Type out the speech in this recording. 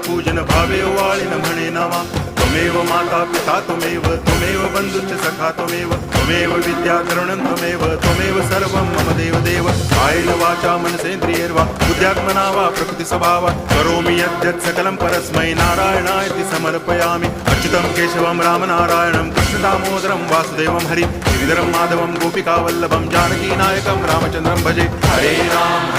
पूजन भावे वाळिन म्हणे नावा त्वमेव माता पिता त्वमेव बंधुश्च सखा त्वमेव विद्या द्रविणं त्वमेव सर्वं मम देव कायेन वाचा मनसेन्द्रियैर्वा बुद्ध्यात्मना वा प्रकृति स्वभावात् करोमि यद्यत् सकलं परस्मै नारायणायति समर्पयामि अच्युतं केशवं रामनारायणं कृष्णदामोदरं वासुदेवं हरिं गिरिधरं माधवं गोपिकावल्लभं जानकीनायकं रामचन्द्रं भजे हरे राम